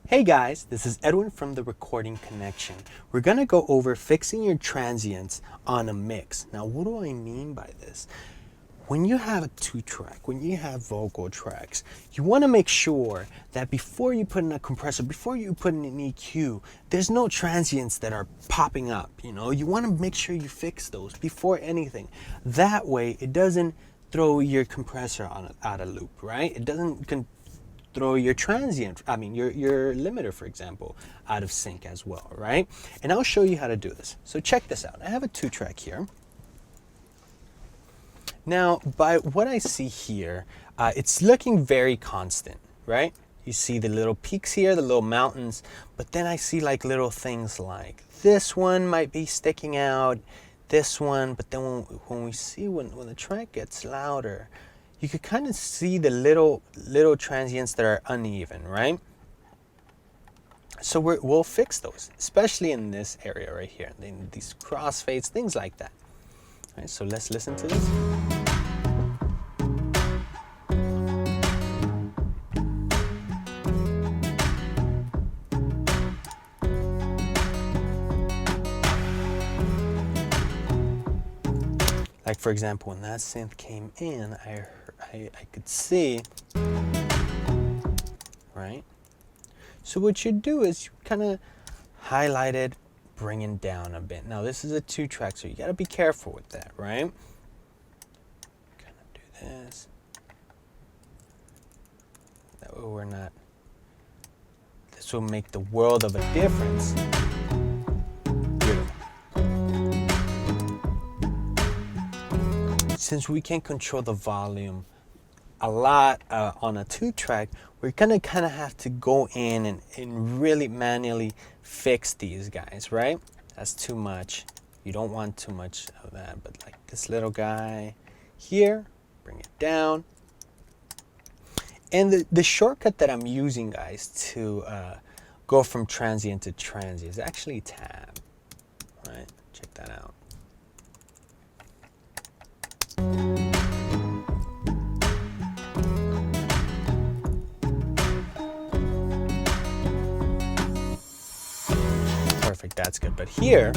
Hey guys, this is Edwin from the Recording Connection. We're going to go over fixing your transients on a mix. Now, what do I mean by this? When you have a 2-track, when you have vocal tracks, you want to make sure that before you put in a compressor, before you put in an EQ, there's no transients that are popping up. You want to make sure you fix those before anything. That way, it doesn't throw your compressor out of loop, right? It doesn't throw your your limiter, for example, out of sync as well, right? And I'll show you how to do this. So check this out. I have a 2-track here. Now, by what I see here, it's looking very constant, right? You see the little peaks here, the little mountains, but then I see like little things like this one might be sticking out, this one, but then when the track gets louder, you could kind of see the little transients that are uneven, right? So we'll fix those, especially in this area right here, in these crossfades, things like that. All right, so let's listen to this. Like for example, when that synth came in, I could see, right? So what you do is you kind of highlight it, bring it down a bit. Now this is a 2-track, so you got to be careful with that, right? Kind of do this. That way we're not. This will make the world of a difference. Beautiful. Since we can control the volume a lot on a 2-track, we're gonna kind of have to go in and really manually fix these guys, right? That's too much. You don't want too much of that, but like this little guy here, bring it down. And the shortcut that I'm using, guys, to go from transient to transient is actually tab, right? Check that out. Perfect, that's good. But here,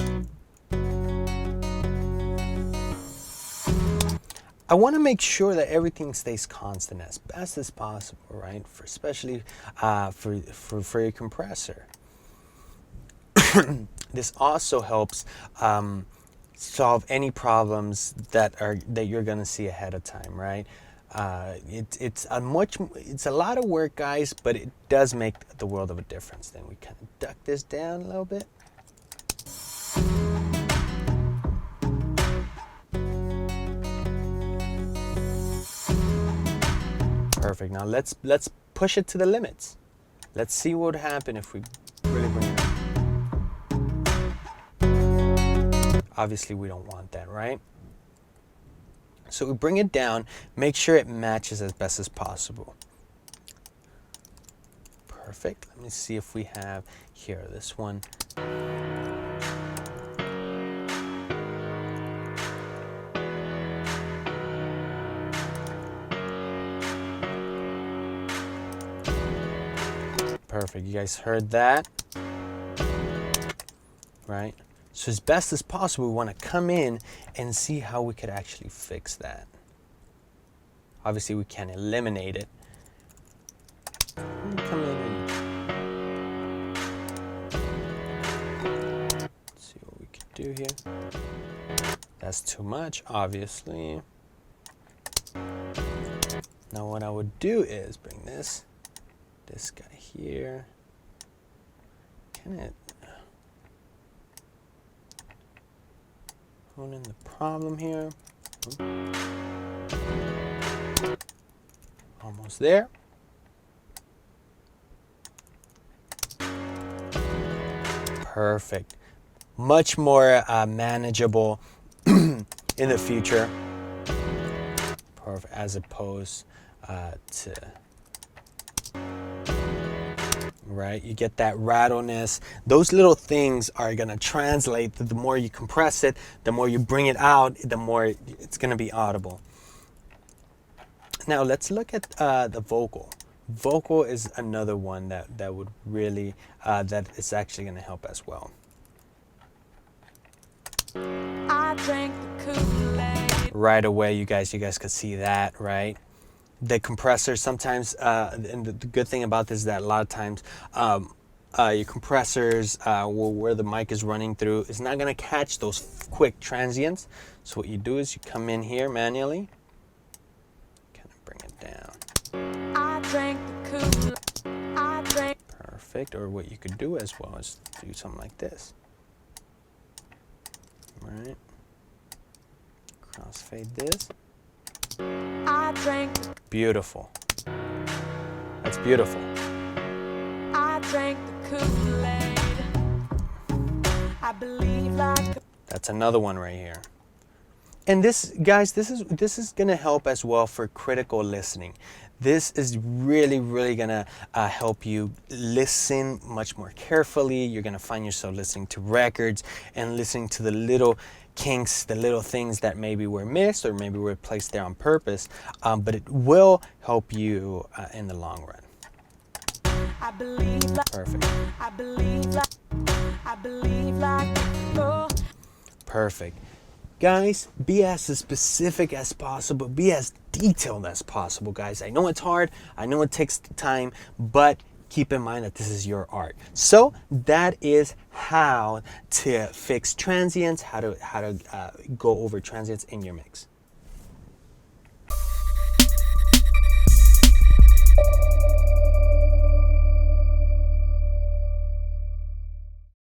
I want to make sure that everything stays constant as best as possible, right? Especially for your compressor. This also helps solve any problems that you're going to see ahead of time, right? It's a lot of work, guys, but it does make the world of a difference. Then we kind of duck this down a little bit. Perfect. Now let's push it to the limits. Let's see what would happen if we really bring it up. Obviously, we don't want that, right? So we bring it down, make sure it matches as best as possible. Perfect. Let me see if we have here this one. Perfect. You guys heard that? Right? So as best as possible, we want to come in and see how we could actually fix that. Obviously, we can't eliminate it. Come in and see what we could do here. That's too much, obviously. Now what I would do is bring this guy here. Can it hone in the problem here? Almost there. Perfect. Much more manageable in the future. Perfect, as opposed to, right? You get that rattleness. Those little things are going to translate. The more you compress it, the more you bring it out, the more it's going to be audible. Now let's look at the vocal. Vocal is another one that would really, that is actually going to help as well. I drank the Kool-Aid. Right away, you guys could see that, right? The compressor sometimes, and the good thing about this is that a lot of times, your compressors, where the mic is running through, is not going to catch those quick transients. So what you do is you come in here manually, kind of bring it down. I drank the Kool-Aid. I drank. Perfect. Or what you could do as well is do something like this. Right. Crossfade this. I drank. Beautiful. That's beautiful. I drank the Kool-Aid. I believe like. That's another one right here. And this, guys, this is gonna help as well for critical listening. This is really gonna help you listen much more carefully. You're gonna find yourself listening to records and listening to the little kinks, the little things that maybe were missed or maybe were placed there on purpose. But it will help you in the long run. I believe like. Perfect. I believe like. I believe like. Oh. Perfect. Guys, be as specific as possible, be as detailed as possible, guys. I know it's hard, I know it takes time, but keep in mind that this is your art. So that is how to fix transients, how to go over transients in your mix.